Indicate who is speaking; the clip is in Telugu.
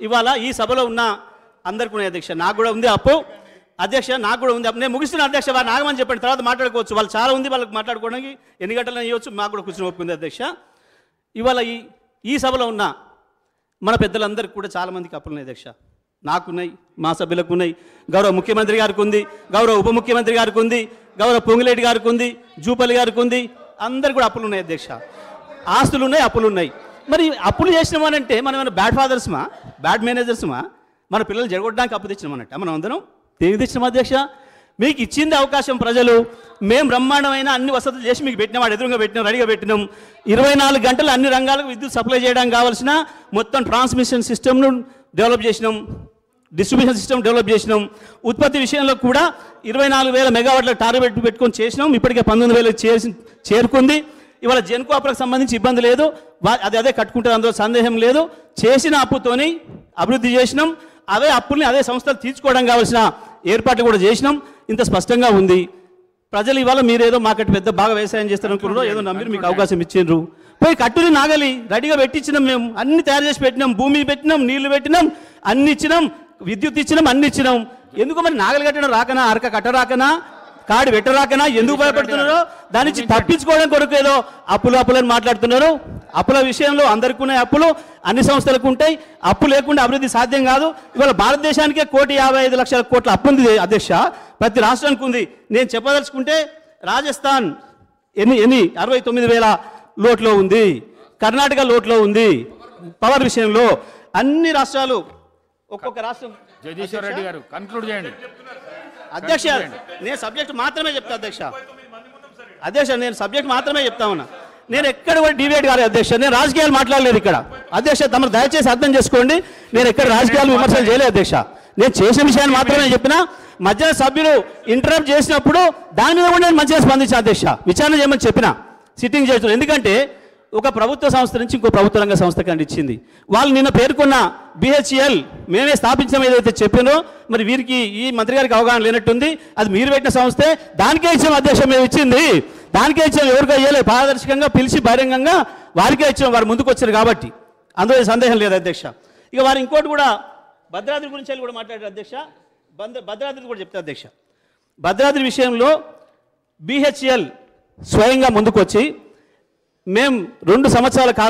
Speaker 1: ఇవాళ ఈ సభలో ఉన్న అందరికీ ఉన్నాయి అధ్యక్ష, నాకు కూడా ఉంది అప్పు అధ్యక్ష, నాకు కూడా ఉంది అప్పు. నేను ముగిస్తున్నా అధ్యక్ష, వారు నాగమని చెప్పండి, తర్వాత మాట్లాడుకోవచ్చు. వాళ్ళు చాలా ఉంది, వాళ్ళకి మాట్లాడుకోవడానికి ఎన్ని గంటలు ఇవ్వచ్చు, మాకు కూడా కూర్చొని ఒప్పుకుంది అధ్యక్ష. ఇవాళ ఈ సభలో ఉన్న మన పెద్దలందరికీ కూడా చాలామందికి అప్పులు ఉన్నాయి అధ్యక్ష. నాకున్నాయి, మా సభ్యులకు ఉన్నాయి, గౌరవ ముఖ్యమంత్రి గారికి ఉంది, గౌరవ ఉప ముఖ్యమంత్రి గారికి ఉంది, గౌరవ పొంగులేటి గారికి ఉంది, జూపల్లి గారికి ఉంది, అందరు కూడా అప్పులు ఉన్నాయి అధ్యక్ష. ఆస్తులు ఉన్నాయి, అప్పులు ఉన్నాయి. మరి అప్పులు చేసినామనంటే మనం ఏమైనా బ్యాడ్ ఫాదర్స్మా, బ్యాడ్ మేనేజర్స్మా? మన పిల్లలు జరగొట్టడానికి అప్పు తెచ్చినామన్నట్ట మనం అందరం? దేనికి తెచ్చినాం అధ్యక్ష? మీకు ఇచ్చింది అవకాశం ప్రజలు, మేము బ్రహ్మాండమైన అన్ని వసతులు చేసి మీకు పెట్టినాం, వాడు ఎదురుగా పెట్టినాం, రెడీగా పెట్టినాం. 24 గంటలు అన్ని రంగాలకు విద్యుత్ సప్లై చేయడానికి కావాల్సిన మొత్తం ట్రాన్స్మిషన్ సిస్టమ్ను డెవలప్ చేసినాం, డిస్ట్రిబ్యూషన్ సిస్టమ్ డెవలప్ చేసినాం. ఉత్పత్తి విషయంలో కూడా 24,000 మెగావాట్ల టార్గెట్ పెట్టుకొని చేసినాం. ఇప్పటికే 19,000 చేరుకుంది. ఇవాళ జెన్కో అప్పులకు సంబంధించి ఇబ్బంది లేదు, అదే కట్టుకుంటారు, అందులో సందేహం లేదు. చేసిన అప్పుతోని అభివృద్ధి చేసినాం. అవే అప్పుల్ని అదే సంస్థలు తీర్చుకోవడం కావాల్సిన ఏర్పాట్లు కూడా చేసినాం. ఇంత స్పష్టంగా ఉంది. ప్రజలు ఇవాళ మీరేదో మాకట్టు పెద్ద బాగా వ్యవసాయం చేస్తారనుకున్నారో ఏదో నమ్మిరు, మీకు అవకాశం ఇచ్చిండ్రు. పోయి కట్టుని నాగలి రెడీగా పెట్టించినాం, మేము అన్ని తయారు చేసి పెట్టినాం, భూమి పెట్టినాం, నీళ్లు పెట్టినాం, అన్ని ఇచ్చినాం, విద్యుత్ ఇచ్చినాం, అన్ని ఇచ్చినాం. ఎందుకు మరి నాగలి కట్టడం రాకనా, అరక కట్ట రాకనా, కాడి పెట్టరాకనా? ఎందుకు భయపడుతున్నారో దాని నుంచి తప్పించుకోవడం కొరకు ఏదో అప్పులని మాట్లాడుతున్నారు. అప్పుల విషయంలో అందరికీ ఉన్నాయి అప్పులు, అన్ని సంస్థలకు ఉంటాయి. అప్పు లేకుండా అభివృద్ధి సాధ్యం కాదు. ఇవాళ భారతదేశానికే 1,55,00,000 కోట్ల అప్పు ఉంది అధ్యక్ష, ప్రతి రాష్ట్రానికి ఉంది. నేను చెప్పదలుచుకుంటే రాజస్థాన్ ఎన్ని 69,000 లోట్లో ఉంది, కర్ణాటక లోట్లో ఉంది. పవర్ విషయంలో అన్ని రాష్ట్రాలు, ఒక్కొక్క రాష్ట్రం.
Speaker 2: జగదీశ్వర్ రెడ్డి గారు కన్క్లూడ్ చేయండి
Speaker 1: అధ్యక్ష. నేను సబ్జెక్ట్ మాత్రమే చెప్తా అధ్యక్ష. నేను సబ్జెక్ట్ మాత్రమే చెప్తా ఉన్నా. నేను ఎక్కడ కూడా డిబేట్ కాలేదు అధ్యక్ష. నేను రాజకీయాలు మాట్లాడలేదు ఇక్కడ అధ్యక్ష. తమరు దయచేసి అర్థం చేసుకోండి, నేను ఎక్కడ రాజకీయాలు విమర్శలు చేయలేదు అధ్యక్ష. నేను చేసిన విషయాన్ని మాత్రమే చెప్పిన. మధ్య సభ్యులు ఇంటరప్ట్ చేసినప్పుడు దాని మీద కూడా నేను మంచిగా స్పందించిన అధ్యక్ష. విచారణ చేయమని చెప్పిన, సిట్టింగ్ చేస్తున్నాను. ఎందుకంటే ఒక ప్రభుత్వ సంస్థ నుంచి ఇంకో ప్రభుత్వ రంగ సంస్థ కంటే ఇచ్చింది. వాళ్ళు నిన్న పేర్కొన్న BHEL మేమే స్థాపించడం ఏదైతే చెప్పినో, మరి వీరికి ఈ మంత్రి గారికి అవగాహన లేనట్టుంది. అది మీరు పెట్టిన సంస్థే, దానికే ఇచ్చాం అధ్యక్ష. మేము ఇచ్చింది దానికే ఇచ్చాం, ఎవరికో ఇవ్వలేదు. పారదర్శకంగా పిలిచి బహిరంగంగా వారికే ఇచ్చాం, వారు ముందుకు వచ్చారు కాబట్టి అందులో సందేహం లేదు అధ్యక్ష. ఇక వారు ఇంకోటి కూడా భద్రాద్రి గురించి కూడా మాట్లాడారు అధ్యక్ష. భద్రాద్రి కూడా చెప్తారు అధ్యక్ష. భద్రాద్రి విషయంలో BHEL స్వయంగా ముందుకు వచ్చి మేము 2 సంవత్సరాల కాలం